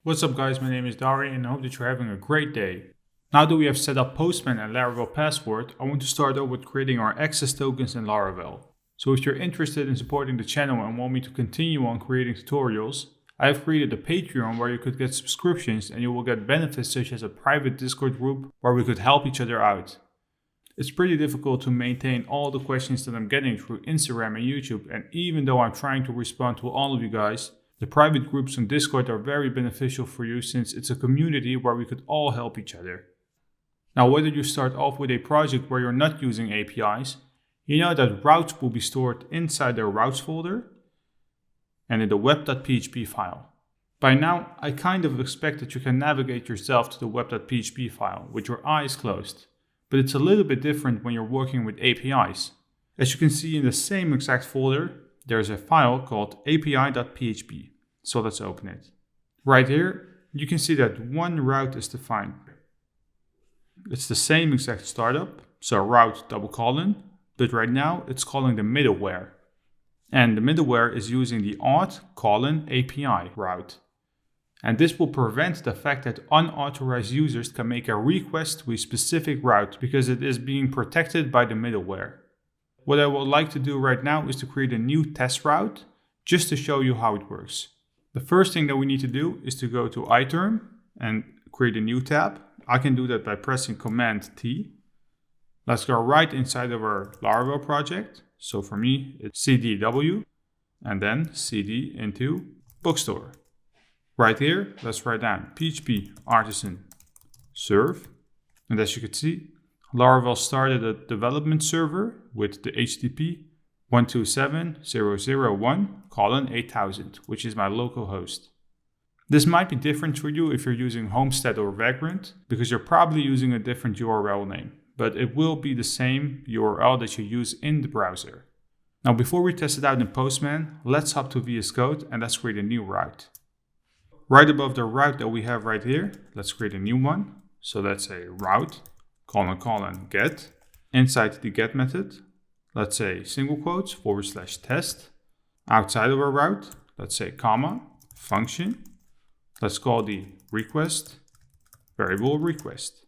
What's up guys, my name is Dari and I hope that you're having a great day. Now that we have set up Postman and Laravel password, I want to start off with creating our access tokens in Laravel. So if you're interested in supporting the channel and want me to continue on creating tutorials, I have created a Patreon where you could get subscriptions and you will get benefits such as a private Discord group where we could help each other out. It's pretty difficult to maintain all the questions that I'm getting through Instagram and YouTube, and even though I'm trying to respond to all of you guys, the private groups on Discord are very beneficial for you since it's a community where we could all help each other. Now, whether you start off with a project where you're not using APIs, you know that routes will be stored inside the routes folder and in the web.php file. By now, I kind of expect that you can navigate yourself to the web.php file with your eyes closed, but it's a little bit different when you're working with APIs. As you can see in the same exact folder, there's a file called api.php. So let's open it. Right here, you can see that one route is defined. It's the same exact startup, so route : but right now it's calling the middleware. And the middleware is using the auth::API route. And this will prevent the fact that unauthorized users can make a request to a specific route because it is being protected by the middleware. What I would like to do right now is to create a new test route just to show you how it works. The first thing that we need to do is to go to iterm and create a new tab. I can do that by pressing Command T. Let's go right inside of our Laravel project. So for me, it's CDW and then CD into bookstore. Right here, let's write down PHP artisan serve. And as you can see, Laravel started a development server with the HTTP 127.0.0.1:8000, which is my local host. This might be different for you if you're using Homestead or Vagrant, because you're probably using a different URL name, but it will be the same URL that you use in the browser. Now, before we test it out in Postman, let's hop to VS Code and let's create a new route. Right above the route that we have right here, let's create a new one. So let's say route : get. Inside the get method, let's say single quotes /test. Outside of our route, let's say comma, function. Let's call the request variable request.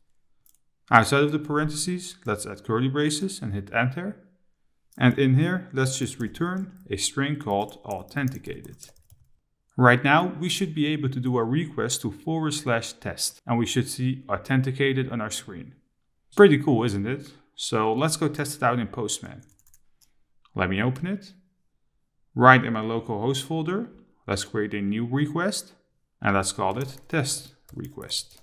Outside of the parentheses, let's add curly braces and hit enter. And in here, let's just return a string called authenticated. Right now, we should be able to do a request to /test, and we should see authenticated on our screen. Pretty cool, isn't it? So let's go test it out in Postman. Let me open it. Right in my local host folder, let's create a new request and let's call it test request.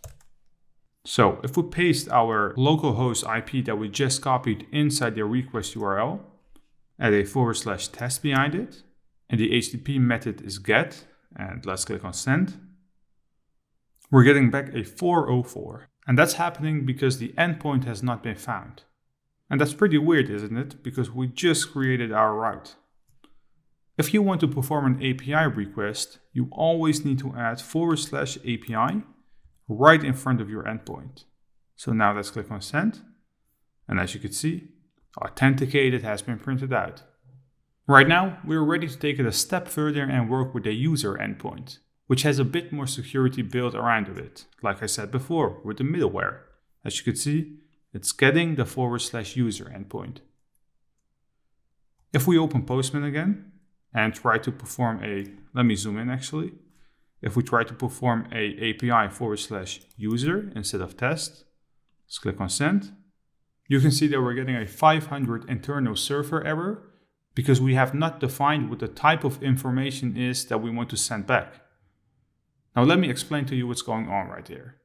So if we paste our localhost IP that we just copied inside the request URL, add a /test behind it, and the HTTP method is get, and let's click on send, we're getting back a 404. And that's happening because the endpoint has not been found. And that's pretty weird, isn't it? Because we just created our route. If you want to perform an API request, you always need to add /API right in front of your endpoint. So now let's click on send. And as you can see, authenticated has been printed out. Right now, we're ready to take it a step further and work with the user endpoint, which has a bit more security built around it, like I said before, with the middleware. As you can see, it's getting the /user endpoint. If we open Postman again and try to perform let me zoom in actually. If we try to perform a API /user instead of test, let's click on send. You can see that we're getting a 500 internal server error because we have not defined what the type of information is that we want to send back. Now let me explain to you what's going on right here.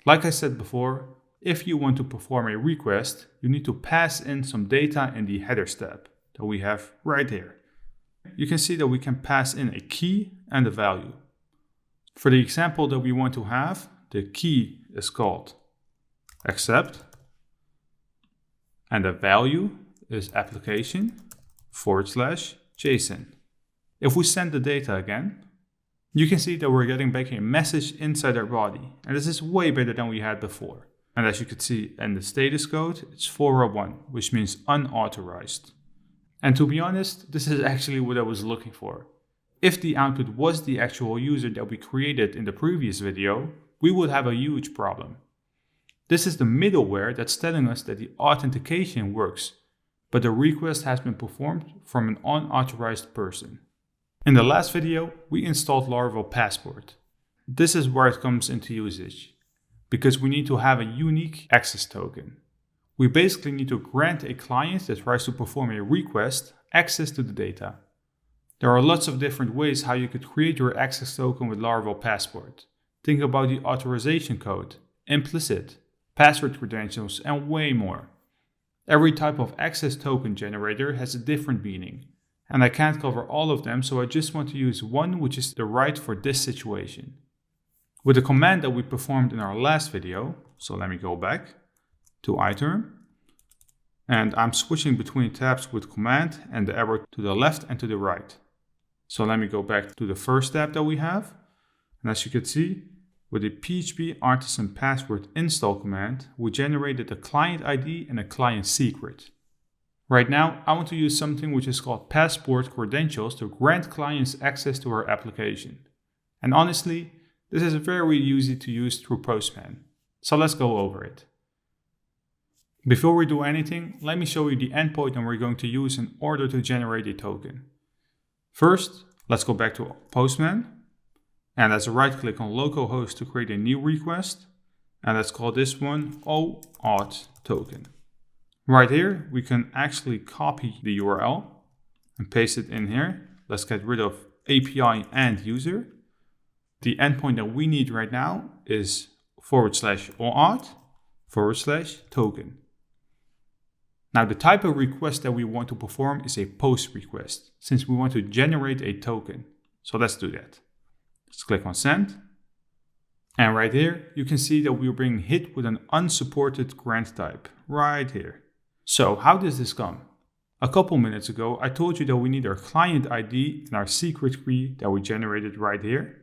Like I said before, if you want to perform a request, you need to pass in some data in the headers tab that we have right here. You can see that we can pass in a key and a value. For the example that we want to have, the key is called accept, and the value is application /JSON. If we send the data again, you can see that we're getting back a message inside our body, and this is way better than we had before. And as you can see in the status code, it's 401, which means unauthorized. And to be honest, this is actually what I was looking for. if the output was the actual user that we created in the previous video, we would have a huge problem. This is the middleware that's telling us that the authentication works, but the request has been performed from an unauthorized person. In the last video, we installed Laravel Passport. This is where it comes into usage, because we need to have a unique access token. We basically need to grant a client that tries to perform a request access to the data. There are lots of different ways how you could create your access token with Laravel Passport. Think about the authorization code, implicit, password credentials, and way more. Every type of access token generator has a different meaning, and I can't cover all of them, so I just want to use one which is the right for this situation. With the command that we performed in our last video, so let me go back to iTerm, and I'm switching between tabs with command and the arrow to the left and to the right. So let me go back to the first tab that we have, and as you can see, with the PHP artisan password install command, we generated a client ID and a client secret. Right now, I want to use something which is called passport credentials to grant clients access to our application. And honestly, this is very easy to use through Postman. So let's go over it. Before we do anything, let me show you the endpoint that we're going to use in order to generate a token. First, let's go back to Postman. And let's right click on localhost to create a new request. And let's call this one OAuth token. Right here, we can actually copy the URL and paste it in here. Let's get rid of API and user. The endpoint that we need right now is /OAuth/token. Now the type of request that we want to perform is a post request, since we want to generate a token. So let's do that. Let's click on send. And right here, you can see that we're being hit with an unsupported grant type right here. So how does this come? A couple minutes ago, I told you that we need our client ID and our secret key that we generated right here.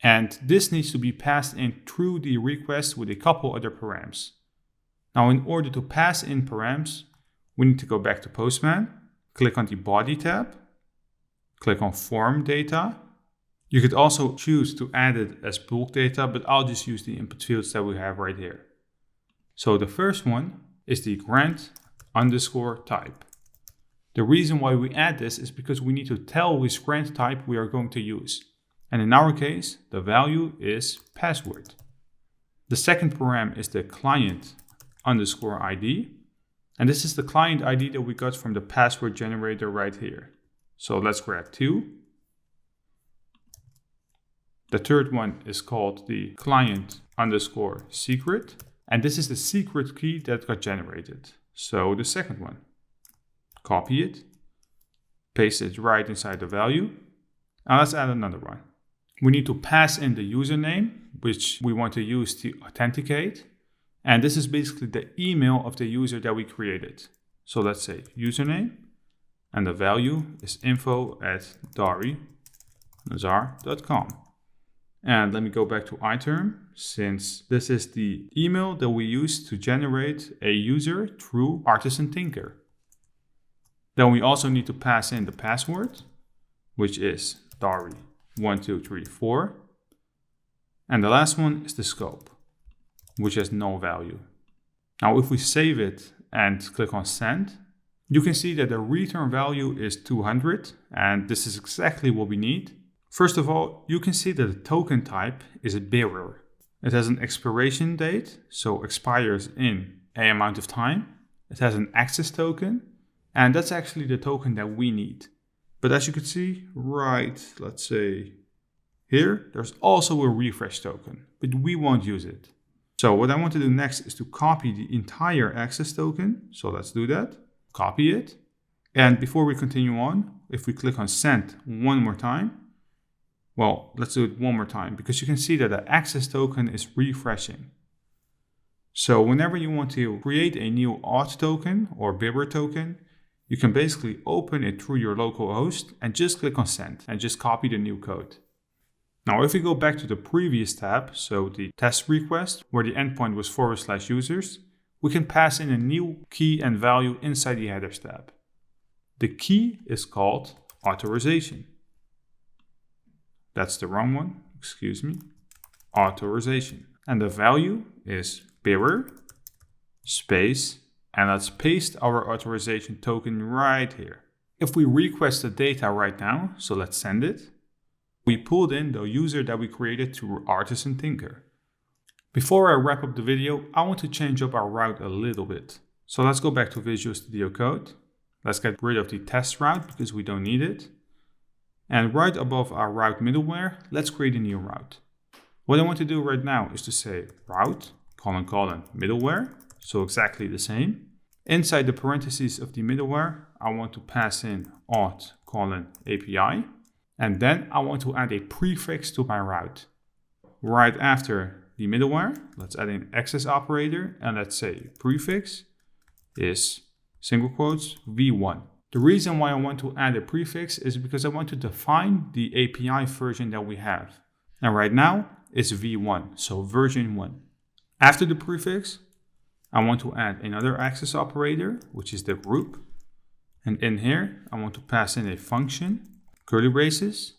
And this needs to be passed in through the request with a couple other params. Now, in order to pass in params, we need to go back to Postman, click on the body tab, click on form data. You could also choose to add it as bulk data, but I'll just use the input fields that we have right here. So the first one is the grant_type. The reason why we add this is because we need to tell which grant type we are going to use. And in our case, the value is password. The second param is the client_ID. And this is the client ID that we got from the password generator right here. So let's grab 2. The third one is called the client_secret. And this is the secret key that got generated. So the second one, copy it, paste it right inside the value. Now let's add another one. We need to pass in the username, which we want to use to authenticate. And this is basically the email of the user that we created. So let's say username, and the value is info@darinazar.com. And let me go back to iTerm, since this is the email that we use to generate a user through Artisan Tinker. Then we also need to pass in the password, which is Dari1234. And the last one is the scope, which has no value. Now, if we save it and click on send, you can see that the return value is 200, and this is exactly what we need. First of all, you can see that the token type is a bearer. It has an expiration date, so expires in a amount of time. It has an access token, and that's actually the token that we need. But as you can see, right, let's say here, there's also a refresh token, but we won't use it. So what I want to do next is to copy the entire access token. So let's do that. Copy it. And before we continue on, if we click on send one more time, well, let's do it one more time because you can see that the access token is refreshing. So whenever you want to create a new auth token or Bibber token, you can basically open it through your local host and just click on send and just copy the new code. Now, if we go back to the previous tab, so the test request where the endpoint was /users, we can pass in a new key and value inside the headers tab. The key is called authorization. that's the wrong one, excuse me, authorization. And the value is bearer, space, and let's paste our authorization token right here. If we request the data right now, so let's send it, we pulled in the user that we created through Artisan Tinker. Before I wrap up the video, I want to change up our route a little bit. So let's go back to Visual Studio Code. Let's get rid of the test route because we don't need it. And right above our route middleware, let's create a new route. What I want to do right now is to say route, middleware, so exactly the same. Inside the parentheses of the middleware, I want to pass in auth, API. And then I want to add a prefix to my route. Right after the middleware, let's add an access operator, and let's say prefix is single quotes v1. The reason why I want to add a prefix is because I want to define the API version that we have. And right now it's v1, so version 1. After the prefix, I want to add another access operator, which is the group. And in here, I want to pass in a function, curly braces.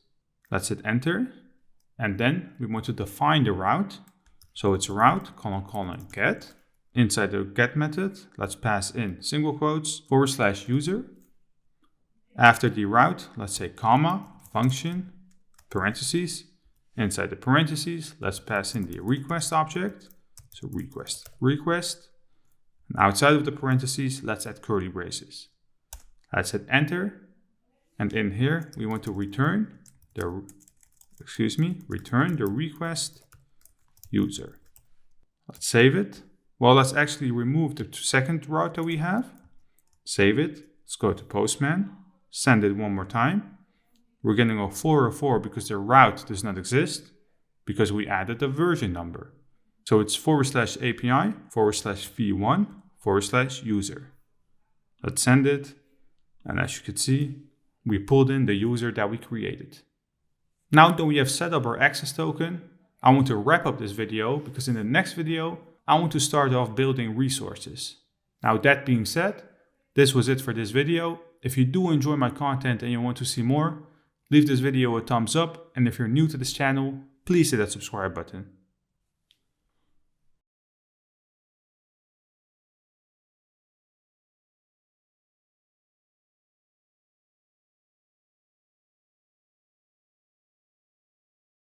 Let's hit enter. And then we want to define the route. So it's route, get. Inside the get method, let's pass in single quotes, /user. After the route, let's say comma, function, parentheses. Inside the parentheses, let's pass in the request object. So request. And outside of the parentheses, let's add curly braces. Let's hit enter. And in here, we want to return the request user. Let's save it. Well, let's actually remove the second route that we have. Save it. Let's go to Postman. Send it one more time. We're getting a 404 because the route does not exist because we added a version number. So it's /API /v1 /user. Let's send it. And as you can see, we pulled in the user that we created. Now that we have set up our access token, I want to wrap up this video because in the next video, I want to start off building resources. Now that being said, this was it for this video. If you do enjoy my content and you want to see more, leave this video a thumbs up. And if you're new to this channel, please hit that subscribe button.